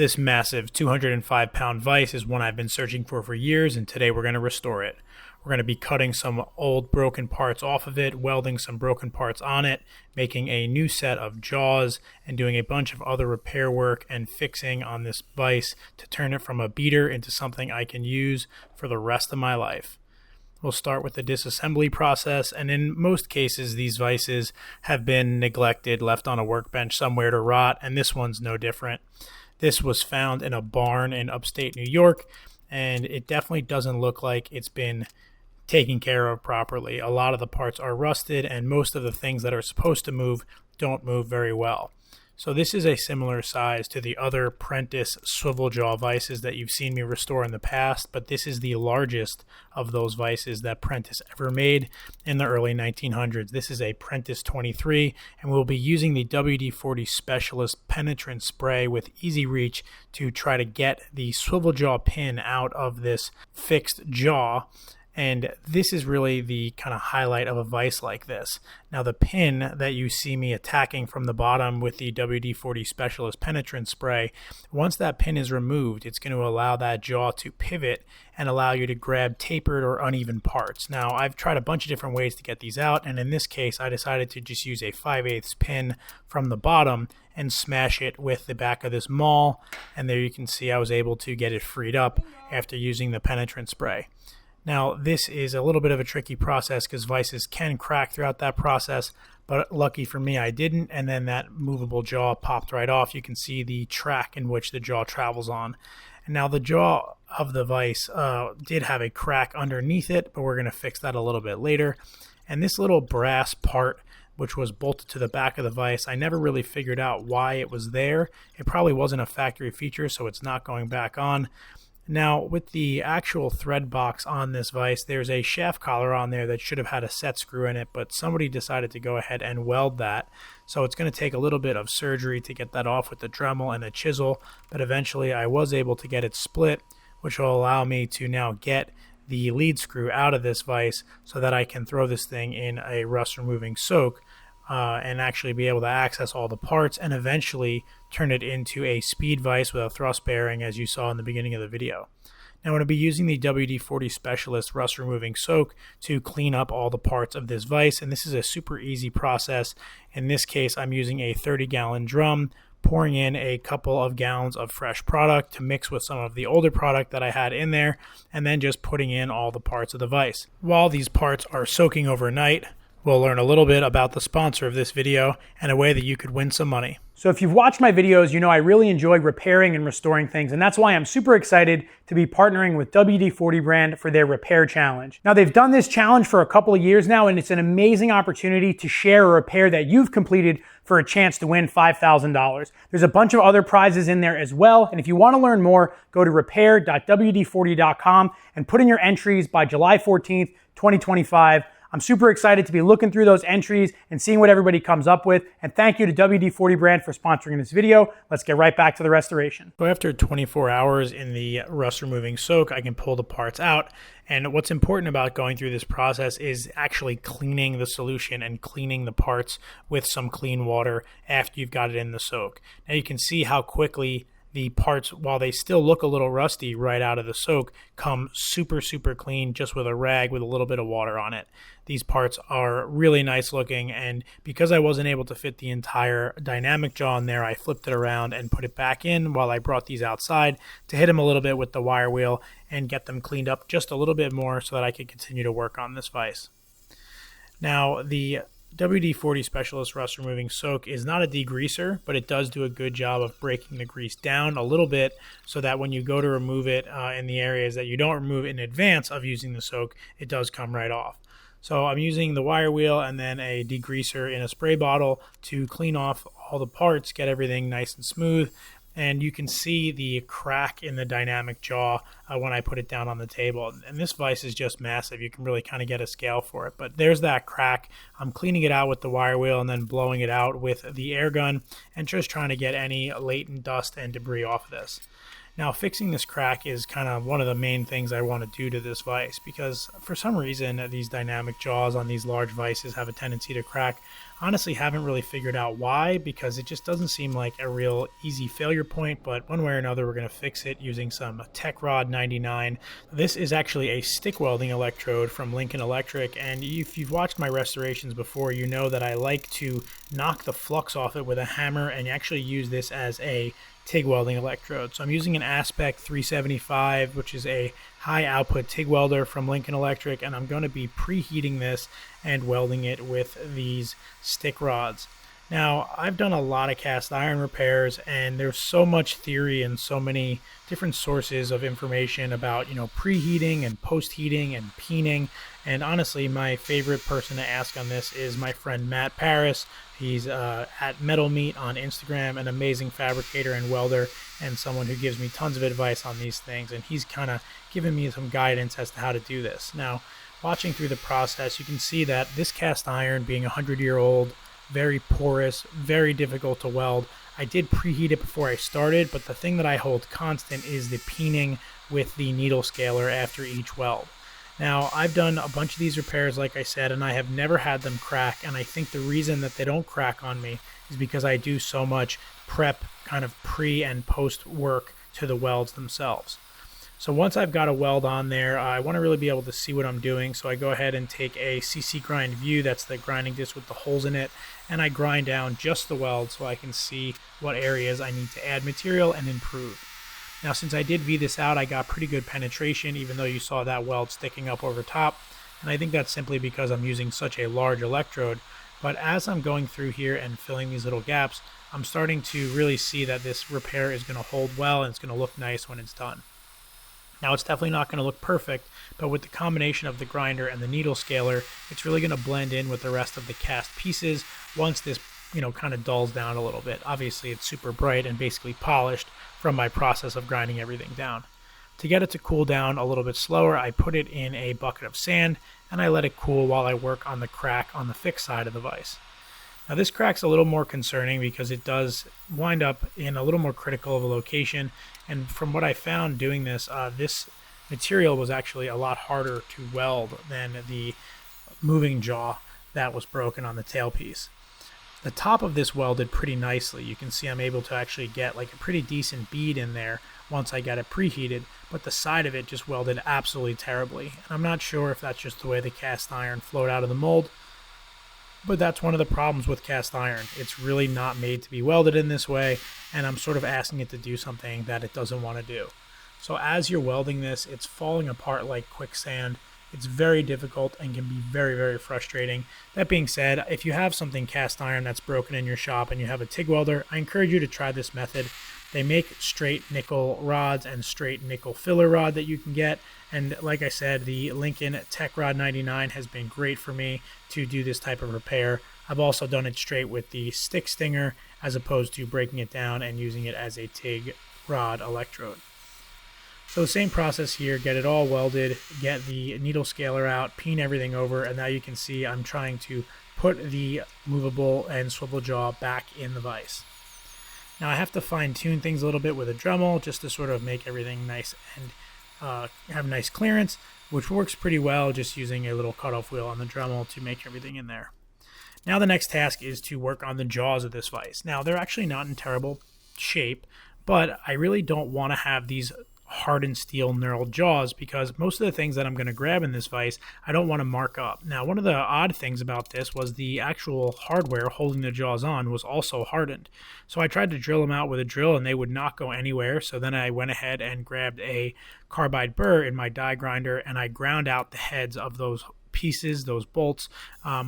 This massive 205-pound vise is one I've been searching for years, and today we're going to restore it. We're going to be cutting some old broken parts off of it, welding some broken parts on it, making a new set of jaws, and doing a bunch of other repair work and fixing on this vise to turn it from a beater into something I can use for the rest of my life. We'll start with the disassembly process, and in most cases these vices have been neglected, left on a workbench somewhere to rot, and this one's no different. This was found in a barn in upstate New York, and it definitely doesn't look like it's been taken care of properly. A lot of the parts are rusted, and most of the things that are supposed to move don't move very well. So this is a similar size to the other Prentiss swivel jaw vices that you've seen me restore in the past, but this is the largest of those vices that Prentiss ever made in the early 1900s. This is a Prentiss 23, and we'll be using the WD-40 Specialist penetrant spray with easy reach to try to get the swivel jaw pin out of this fixed jaw. And this is really the kind of highlight of a vise like this. Now the pin that you see me attacking from the bottom with the WD-40 Specialist penetrant spray, once that pin is removed, it's going to allow that jaw to pivot and allow you to grab tapered or uneven parts. Now I've tried a bunch of different ways to get these out, and in this case I decided to just use a 5/8 pin from the bottom and smash it with the back of this maul, and there you can see I was able to get it freed up after using the penetrant spray. Now, this is a little bit of a tricky process because vices can crack throughout that process, but lucky for me, I didn't, and then that movable jaw popped right off. You can see the track in which the jaw travels on. And now the jaw of the vise did have a crack underneath it, but we're going to fix that a little bit later. And this little brass part, which was bolted to the back of the vise, I never really figured out why it was there. It probably wasn't a factory feature, so it's not going back on. Now, with the actual thread box on this vise, there's a shaft collar on there that should have had a set screw in it, but somebody decided to go ahead and weld that. So it's going to take a little bit of surgery to get that off with the Dremel and a chisel, but eventually I was able to get it split, which will allow me to now get the lead screw out of this vise so that I can throw this thing in a rust removing soak and actually be able to access all the parts and eventually turn it into a speed vise with a thrust bearing, as you saw in the beginning of the video. Now I'm going to be using the WD-40 Specialist rust removing soak to clean up all the parts of this vise, and this is a super easy process. In this case, I'm using a 30-gallon drum, pouring in a couple of gallons of fresh product to mix with some of the older product that I had in there, and then just putting in all the parts of the vise. While these parts are soaking overnight, we'll learn a little bit about the sponsor of this video and a way that you could win some money. So if you've watched my videos, you know I really enjoy repairing and restoring things, and that's why I'm super excited to be partnering with WD-40 brand for their repair challenge. Now they've done this challenge for a couple of years now, and it's an amazing opportunity to share a repair that you've completed for a chance to win $5,000. There's a bunch of other prizes in there as well, and if you want to learn more, go to repair.wd40.com and put in your entries by July 14th, 2025. I'm super excited to be looking through those entries and seeing what everybody comes up with. And thank you to WD-40 brand for sponsoring this video. Let's get right back to the restoration. So after 24 hours in the rust removing soak, I can pull the parts out. And what's important about going through this process is actually cleaning the solution and cleaning the parts with some clean water after you've got it in the soak. Now you can see how quickly the parts, while they still look a little rusty right out of the soak, come super clean just with a rag with a little bit of water on it. These parts are really nice looking, and because I wasn't able to fit the entire dynamic jaw in there, I flipped it around and put it back in while I brought these outside to hit them a little bit with the wire wheel and get them cleaned up just a little bit more so that I could continue to work on this vise. Now the WD-40 Specialist rust removing soak is not a degreaser, but it does do a good job of breaking the grease down a little bit so that when you go to remove it in the areas that you don't remove in advance of using the soak, it does come right off. So I'm using the wire wheel and then a degreaser in a spray bottle to clean off all the parts, get everything nice and smooth. And you can see the crack in the dynamic jaw when I put it down on the table. And this vise is just massive. You can really kind of get a scale for it. But there's that crack. I'm cleaning it out with the wire wheel and then blowing it out with the air gun and just trying to get any latent dust and debris off of this. Now, fixing this crack is kind of one of the main things I want to do to this vise, because for some reason these dynamic jaws on these large vices have a tendency to crack. Honestly, haven't really figured out why, because it just doesn't seem like a real easy failure point, but one way or another we're going to fix it using some Tech Rod 99. This is actually a stick welding electrode from Lincoln Electric, and if you've watched my restorations before, you know that I like to knock the flux off it with a hammer and actually use this as a TIG welding electrode. So I'm using an Aspect 375, which is a high output TIG welder from Lincoln Electric, and I'm going to be preheating this and welding it with these stick rods. Now, I've done a lot of cast iron repairs, and there's so much theory and so many different sources of information about, preheating and post-heating and peening. And honestly, my favorite person to ask on this is my friend Matt Paris. He's at Metal Meat on Instagram, an amazing fabricator and welder, and someone who gives me tons of advice on these things. And he's kind of given me some guidance as to how to do this. Now, watching through the process, you can see that this cast iron, being 100-year-old, very porous, very difficult to weld. I did preheat it before I started, but the thing that I hold constant is the peening with the needle scaler after each weld. Now, I've done a bunch of these repairs, like I said, and I have never had them crack, and I think the reason that they don't crack on me is because I do so much prep, kind of pre and post work to the welds themselves. So once I've got a weld on there, I want to really be able to see what I'm doing. So I go ahead and take a CC grind view, that's the grinding disc with the holes in it, and I grind down just the weld so I can see what areas I need to add material and improve. Now, since I did V this out, I got pretty good penetration, even though you saw that weld sticking up over top. And I think that's simply because I'm using such a large electrode. But as I'm going through here and filling these little gaps, I'm starting to really see that this repair is going to hold well and it's going to look nice when it's done. Now, it's definitely not going to look perfect, but with the combination of the grinder and the needle scaler, it's really going to blend in with the rest of the cast pieces once this, kind of dulls down a little bit. Obviously, it's super bright and basically polished from my process of grinding everything down. To get it to cool down a little bit slower, I put it in a bucket of sand and I let it cool while I work on the crack on the fixed side of the vise. Now, this crack's a little more concerning because it does wind up in a little more critical of a location. And from what I found doing this, this material was actually a lot harder to weld than the moving jaw that was broken on the tailpiece. The top of this welded pretty nicely. You can see I'm able to actually get like a pretty decent bead in there once I got it preheated, but the side of it just welded absolutely terribly. And I'm not sure if that's just the way the cast iron flowed out of the mold, but that's one of the problems with cast iron. It's really not made to be welded in this way, and I'm sort of asking it to do something that it doesn't want to do. So as you're welding this, it's falling apart like quicksand. It's very difficult and can be very, very frustrating. That being said, if you have something cast iron that's broken in your shop and you have a TIG welder, I encourage you to try this method. They make straight nickel rods and straight nickel filler rod that you can get. And like I said, the Lincoln Tech Rod 99 has been great for me to do this type of repair. I've also done it straight with the stick stinger as opposed to breaking it down and using it as a TIG rod electrode. So same process here, get it all welded, get the needle scaler out, peen everything over, and now you can see I'm trying to put the movable and swivel jaw back in the vise. Now I have to fine tune things a little bit with a Dremel just to sort of make everything nice and have nice clearance, which works pretty well just using a little cutoff wheel on the Dremel to make everything in there. Now the next task is to work on the jaws of this vise. Now they're actually not in terrible shape, but I really don't want to have these hardened steel knurled jaws because most of the things that I'm going to grab in this vise I don't want to mark up. Now, one of the odd things about this was the actual hardware holding the jaws on was also hardened. So I tried to drill them out with a drill and they would not go anywhere. So then I went ahead and grabbed a carbide burr in my die grinder and I ground out the heads of those pieces, those bolts,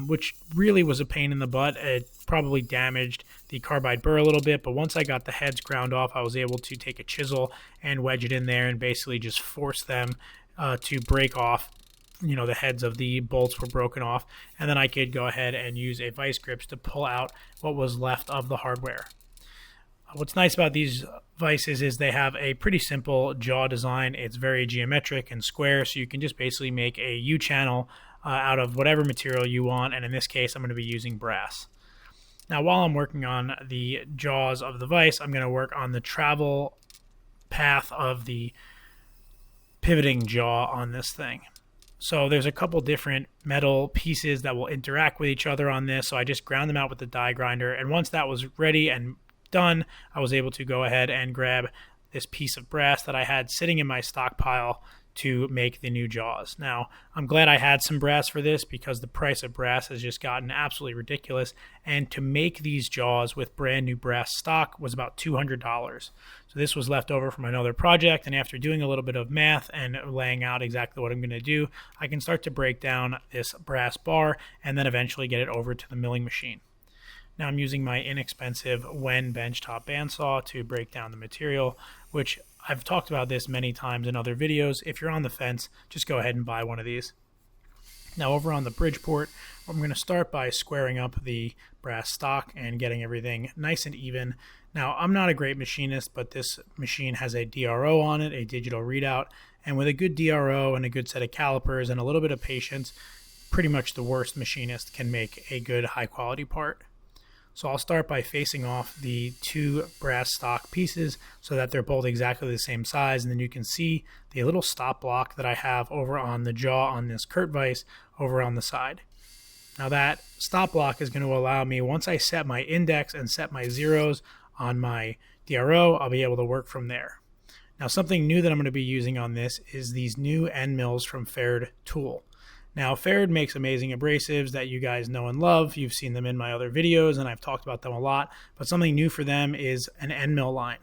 which really was a pain in the butt. It probably damaged the carbide burr a little bit, but once I got the heads ground off, I was able to take a chisel and wedge it in there and basically just force them to break off. The heads of the bolts were broken off, and then I could go ahead and use a vice grips to pull out what was left of the hardware. What's nice about these vices is they have a pretty simple jaw design. It's very geometric and square, so you can just basically make a U-channel out of whatever material you want, and in this case, I'm going to be using brass. Now, while I'm working on the jaws of the vise, I'm going to work on the travel path of the pivoting jaw on this thing. So there's a couple different metal pieces that will interact with each other on this, so I just ground them out with the die grinder, and once that was ready and done, I was able to go ahead and grab this piece of brass that I had sitting in my stockpile to make the new jaws. Now, I'm glad I had some brass for this because the price of brass has just gotten absolutely ridiculous, and to make these jaws with brand new brass stock was about $200. So this was left over from another project, and after doing a little bit of math and laying out exactly what I'm going to do, I can start to break down this brass bar and then eventually get it over to the milling machine. Now I'm using my inexpensive Wen Benchtop Bandsaw to break down the material, which I've talked about this many times in other videos. If you're on the fence, just go ahead and buy one of these. Now over on the Bridgeport, I'm going to start by squaring up the brass stock and getting everything nice and even. Now I'm not a great machinist, but this machine has a DRO on it, a digital readout, and with a good DRO and a good set of calipers and a little bit of patience, pretty much the worst machinist can make a good high quality part. So I'll start by facing off the two brass stock pieces so that they're both exactly the same size, and then you can see the little stop block that I have over on the jaw on this Kurt vise over on the side. Now that stop block is going to allow me, once I set my index and set my zeros on my DRO, I'll be able to work from there. Now something new that I'm going to be using on this is these new end mills from Pferd tool. Now, Pferd makes amazing abrasives that you guys know and love. You've seen them in my other videos, and I've talked about them a lot. But something new for them is an end mill line.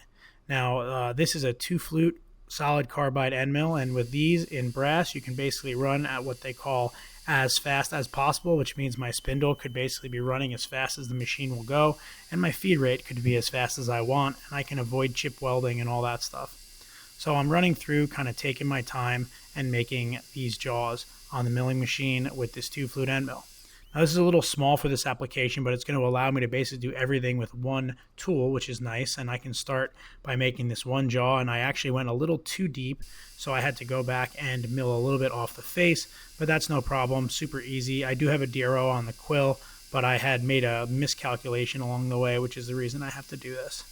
Now, this is a 2-flute solid carbide end mill, and with these in brass, you can basically run at what they call as fast as possible, which means my spindle could basically be running as fast as the machine will go, and my feed rate could be as fast as I want, and I can avoid chip welding and all that stuff. So I'm running through, kind of taking my time and making these jaws on the milling machine with this 2-flute end mill. Now this is a little small for this application, but it's going to allow me to basically do everything with one tool, which is nice, and I can start by making this one jaw, and I actually went a little too deep, so I had to go back and mill a little bit off the face, but that's no problem, super easy. I do have a DRO on the quill, but I had made a miscalculation along the way, which is the reason I have to do this.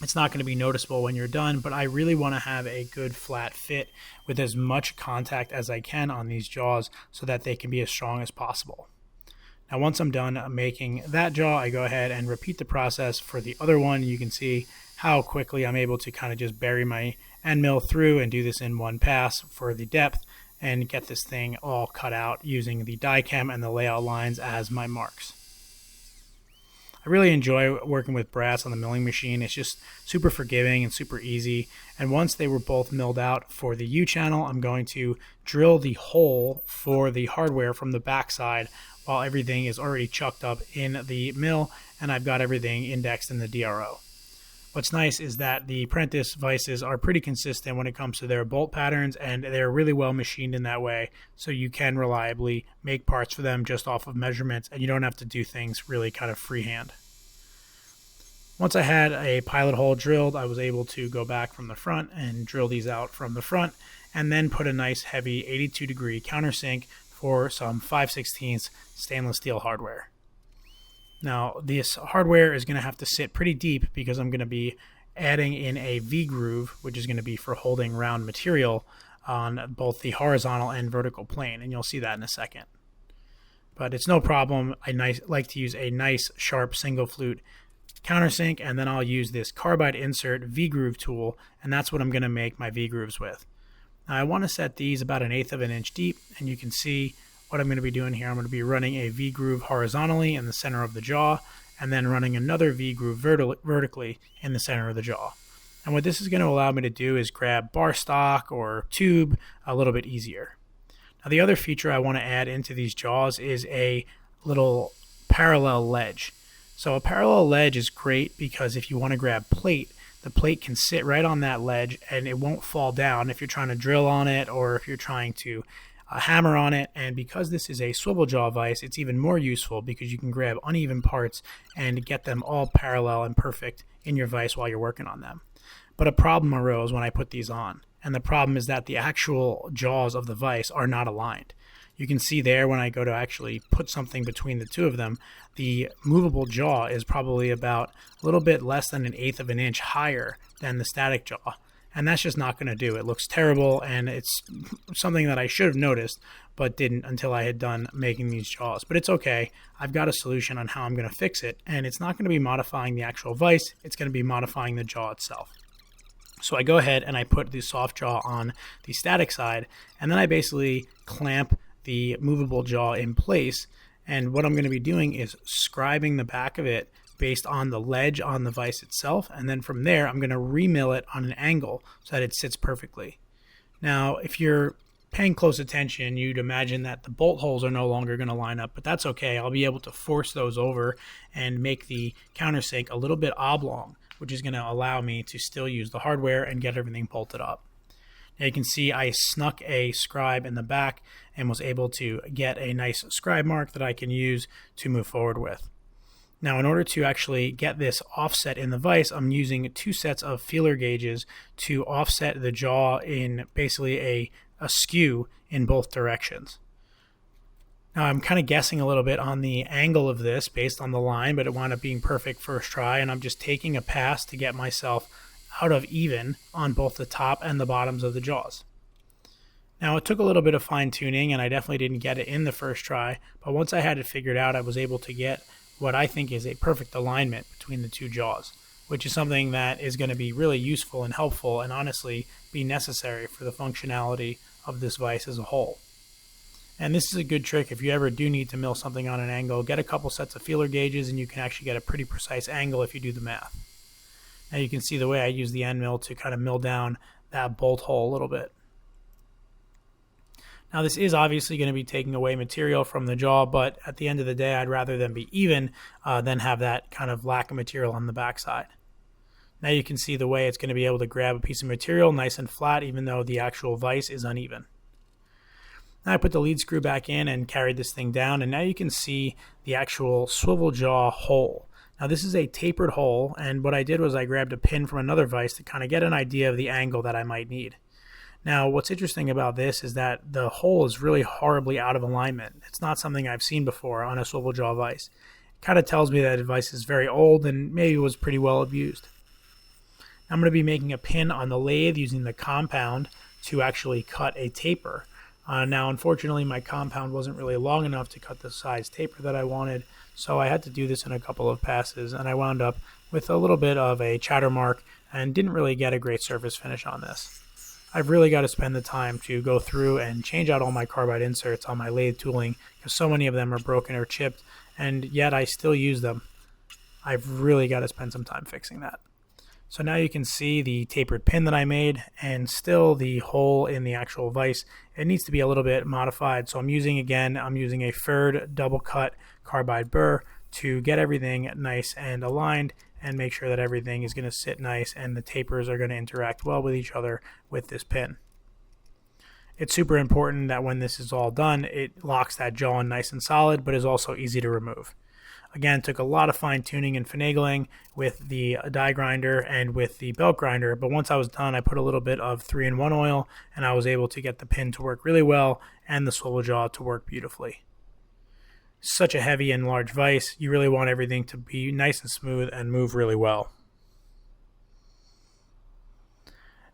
It's not going to be noticeable when you're done, but I really want to have a good flat fit with as much contact as I can on these jaws so that they can be as strong as possible. Now once I'm done making that jaw, I go ahead and repeat the process for the other one. You can see how quickly I'm able to kind of just bury my end mill through and do this in one pass for the depth and get this thing all cut out using the die chem and the layout lines as my marks. I really enjoy working with brass on the milling machine. It's just super forgiving and super easy. And once they were both milled out for the U-channel, I'm going to drill the hole for the hardware from the backside while everything is already chucked up in the mill and I've got everything indexed in the DRO. What's nice is that the Prentiss vices are pretty consistent when it comes to their bolt patterns, and they're really well machined in that way, so you can reliably make parts for them just off of measurements, and you don't have to do things really kind of freehand. Once I had a pilot hole drilled, I was able to go back from the front and drill these out from the front, and then put a nice heavy 82-degree countersink for some 5/16 stainless steel hardware. Now, this hardware is going to have to sit pretty deep because I'm going to be adding in a V-groove, which is going to be for holding round material on both the horizontal and vertical plane, and you'll see that in a second. But it's no problem. I like to use a nice, sharp, single-flute countersink, and then I'll use this carbide insert V-groove tool, and that's what I'm going to make my V-grooves with. Now, I want to set these about 1/8 of an inch deep, and you can see what I'm going to be doing here. I'm going to be running a V-groove horizontally in the center of the jaw, and then running another V-groove vertically in the center of the jaw. And what this is going to allow me to do is grab bar stock or tube a little bit easier. Now, the other feature I want to add into these jaws is a little parallel ledge. So a parallel ledge is great because if you want to grab plate, the plate can sit right on that ledge and it won't fall down if you're trying to drill on it or if you're trying to a hammer on it, and because this is a swivel jaw vise, it's even more useful because you can grab uneven parts and get them all parallel and perfect in your vise while you're working on them. But a problem arose when I put these on, and the problem is that the actual jaws of the vise are not aligned. You can see there when I go to actually put something between the two of them, the movable jaw is probably about a little bit less than 1/8 of an inch higher than the static jaw. And that's just not going to do. It looks terrible, and it's something that I should have noticed, but didn't until I had done making these jaws. But it's okay. I've got a solution on how I'm going to fix it, and it's not going to be modifying the actual vise. It's going to be modifying the jaw itself. So I go ahead and I put the soft jaw on the static side, and then I basically clamp the movable jaw in place. And what I'm going to be doing is scribing the back of it based on the ledge on the vise itself, and then from there I'm going to remill it on an angle so that it sits perfectly. Now, if you're paying close attention, you'd imagine that the bolt holes are no longer going to line up, but that's okay. I'll be able to force those over and make the countersink a little bit oblong, which is going to allow me to still use the hardware and get everything bolted up. Now you can see I snuck a scribe in the back and was able to get a nice scribe mark that I can use to move forward with. Now, in order to actually get this offset in the vise, I'm using 2 sets of feeler gauges to offset the jaw in basically a skew in both directions. Now, I'm kind of guessing a little bit on the angle of this based on the line, but it wound up being perfect first try, and I'm just taking a pass to get myself out of even on both the top and the bottoms of the jaws. Now, it took a little bit of fine tuning, and I definitely didn't get it in the first try, but once I had it figured out, I was able to get what I think is a perfect alignment between the two jaws, which is something that is going to be really useful and helpful and honestly be necessary for the functionality of this vise as a whole. And this is a good trick if you ever do need to mill something on an angle. Get a couple sets of feeler gauges and you can actually get a pretty precise angle if you do the math. Now you can see the way I use the end mill to kind of mill down that bolt hole a little bit. Now this is obviously going to be taking away material from the jaw, but at the end of the day I'd rather them be even than have that kind of lack of material on the backside. Now you can see the way it's going to be able to grab a piece of material nice and flat even though the actual vise is uneven. Now I put the lead screw back in and carried this thing down, and now you can see the actual swivel jaw hole. Now this is a tapered hole, and what I did was I grabbed a pin from another vise to kind of get an idea of the angle that I might need. Now what's interesting about this is that the hole is really horribly out of alignment. It's not something I've seen before on a swivel jaw vise. It kind of tells me that the vise is very old and maybe was pretty well abused. I'm going to be making a pin on the lathe using the compound to actually cut a taper. Now unfortunately my compound wasn't really long enough to cut the size taper that I wanted, so I had to do this in a couple of passes, and I wound up with a little bit of a chatter mark and didn't really get a great surface finish on this. I've really got to spend the time to go through and change out all my carbide inserts on my lathe tooling because so many of them are broken or chipped, and yet I still use them. I've really got to spend some time fixing that. So now you can see the tapered pin that I made, and still the hole in the actual vise. It needs to be a little bit modified, so I'm using a Pferd double cut carbide burr to get everything nice and aligned and make sure that everything is going to sit nice and the tapers are going to interact well with each other with this pin. It's super important that when this is all done, it locks that jaw in nice and solid, but is also easy to remove. Again, took a lot of fine tuning and finagling with the die grinder and with the belt grinder, but once I was done, I put a little bit of 3-in-1 oil and I was able to get the pin to work really well and the swivel jaw to work beautifully. Such a heavy and large vise, you really want everything to be nice and smooth and move really well.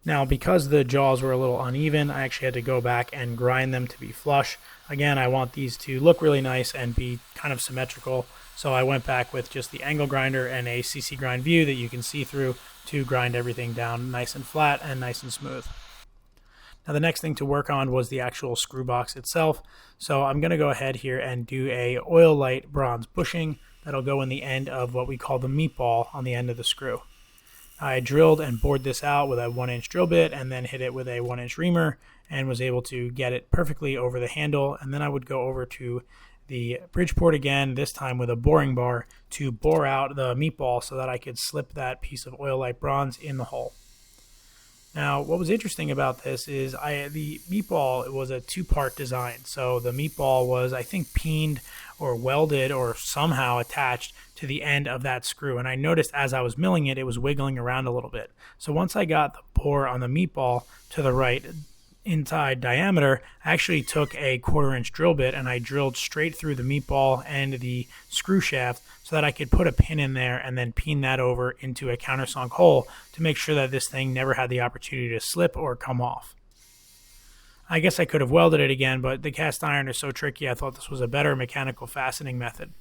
Now, because the jaws were a little uneven, I actually had to go back and grind them to be flush. Again, I want these to look really nice and be kind of symmetrical, so I went back with just the angle grinder and a CC grind view that you can see through to grind everything down nice and flat and nice and smooth. Now the next thing to work on was the actual screw box itself, so I'm going to go ahead here and do a oil light bronze bushing that'll go in the end of what we call the meatball on the end of the screw. I drilled and bored this out with a 1-inch drill bit and then hit it with a 1-inch reamer and was able to get it perfectly over the handle, and then I would go over to the Bridgeport again, this time with a boring bar to bore out the meatball so that I could slip that piece of oil light bronze in the hole. Now, what was interesting about this is the meatball, it was a two-part design. So the meatball was, I think, peened or welded or somehow attached to the end of that screw. And I noticed as I was milling it, it was wiggling around a little bit. So once I got the bore on the meatball to the right inside diameter, I actually took a 1/4-inch drill bit and I drilled straight through the meatball and the screw shaft so that I could put a pin in there and then peen that over into a countersunk hole to make sure that this thing never had the opportunity to slip or come off. I guess I could have welded it again, but the cast iron is so tricky, I thought this was a better mechanical fastening method.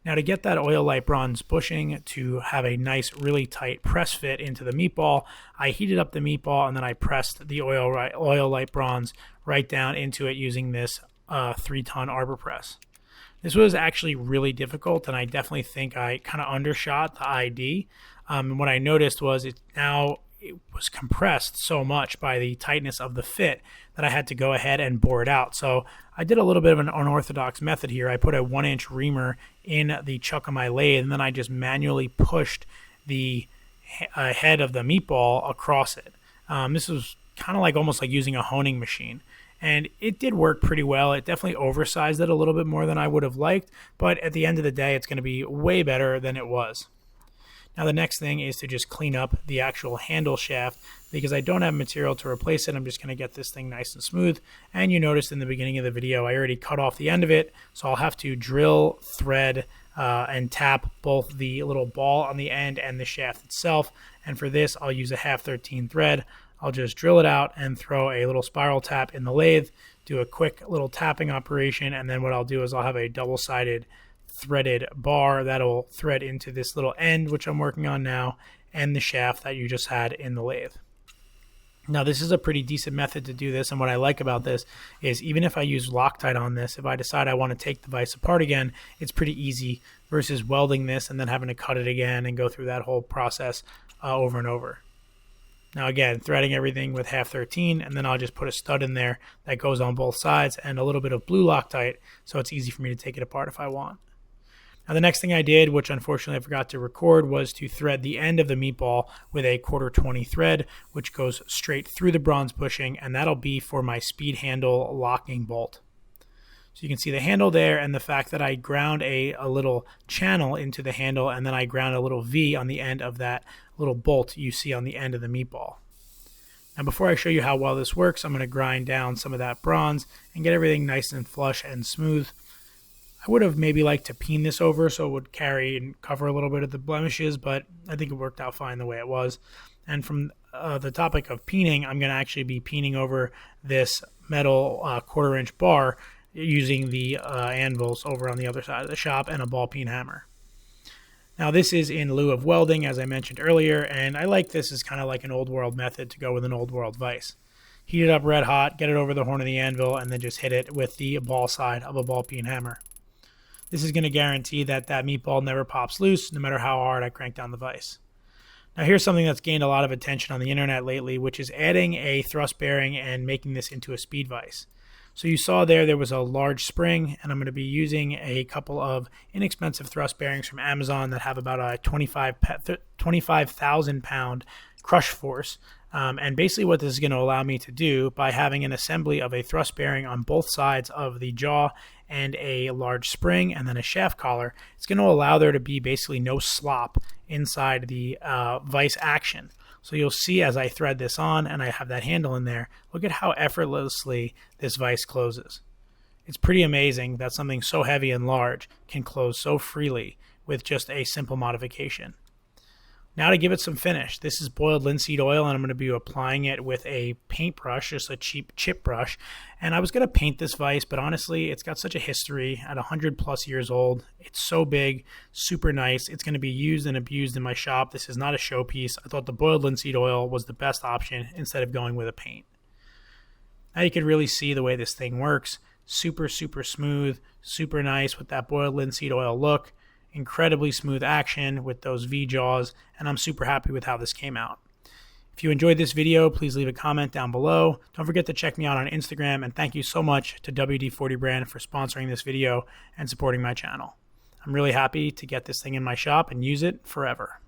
Now, to get that oil light bronze bushing to have a nice, really tight press fit into the meatball, I heated up the meatball and then I pressed the oil light bronze right down into it using this 3-ton arbor press. This was actually really difficult, and I definitely think I kind of undershot the ID. And what I noticed was it was compressed so much by the tightness of the fit that I had to go ahead and bore it out. So I did a little bit of an unorthodox method here. I put a 1-inch reamer in the chuck of my lathe, and then I just manually pushed the head of the meatball across it. This was kind of like almost like using a honing machine. And it did work pretty well. It definitely oversized it a little bit more than I would have liked, but at the end of the day, it's going to be way better than it was. Now the next thing is to just clean up the actual handle shaft because I don't have material to replace it. I'm just going to get this thing nice and smooth. And you noticed in the beginning of the video, I already cut off the end of it. So I'll have to drill, thread, and tap both the little ball on the end and the shaft itself. And for this, I'll use a 1/2-13 thread. I'll just drill it out and throw a little spiral tap in the lathe, do a quick little tapping operation. And then what I'll do is I'll have a double-sided threaded bar that'll thread into this little end, which I'm working on now, and the shaft that you just had in the lathe. Now, this is a pretty decent method to do this, and what I like about this is even if I use Loctite on this, if I decide I want to take the vise apart again, it's pretty easy versus welding this and then having to cut it again and go through that whole process over and over. Now again, threading everything with 1/2-13, and then I'll just put a stud in there that goes on both sides and a little bit of blue Loctite, so it's easy for me to take it apart if I want. Now the next thing I did, which unfortunately I forgot to record, was to thread the end of the meatball with a 1/4-20 thread, which goes straight through the bronze bushing, and that'll be for my speed handle locking bolt. So you can see the handle there and the fact that I ground a little channel into the handle, and then I ground a little V on the end of that little bolt you see on the end of the meatball. Now before I show you how well this works, I'm going to grind down some of that bronze and get everything nice and flush and smooth. I would have maybe liked to peen this over so it would carry and cover a little bit of the blemishes, but I think it worked out fine the way it was. And from the topic of peening, I'm going to actually be peening over this metal 1/4-inch bar using the anvils over on the other side of the shop and a ball peen hammer. Now this is in lieu of welding, as I mentioned earlier, and I like this as kind of like an old world method to go with an old world vise. Heat it up red hot, get it over the horn of the anvil, and then just hit it with the ball side of a ball peen hammer. This is going to guarantee that that meatball never pops loose, no matter how hard I crank down the vise. Now here's something that's gained a lot of attention on the internet lately, which is adding a thrust bearing and making this into a speed vise. So you saw there was a large spring, and I'm going to be using a couple of inexpensive thrust bearings from Amazon that have about a 25,000 pound crush force. And basically what this is going to allow me to do by having an assembly of a thrust bearing on both sides of the jaw and a large spring and then a shaft collar, it's going to allow there to be basically no slop inside the vise action. So you'll see as I thread this on and I have that handle in there, look at how effortlessly this vise closes. It's pretty amazing that something so heavy and large can close so freely with just a simple modification. Now to give it some finish, this is boiled linseed oil, and I'm going to be applying it with a paintbrush, just a cheap chip brush. And I was going to paint this vise, but honestly, it's got such a history at 100 plus years old. It's so big, super nice. It's going to be used and abused in my shop. This is not a showpiece. I thought the boiled linseed oil was the best option instead of going with a paint. Now you can really see the way this thing works. Super, super smooth, super nice with that boiled linseed oil look. Incredibly smooth action with those V jaws, and I'm super happy with how this came out. If you enjoyed this video, please leave a comment down below. Don't forget to check me out on Instagram, and thank you so much to WD-40 brand for sponsoring this video and supporting my channel. I'm really happy to get this thing in my shop and use it forever.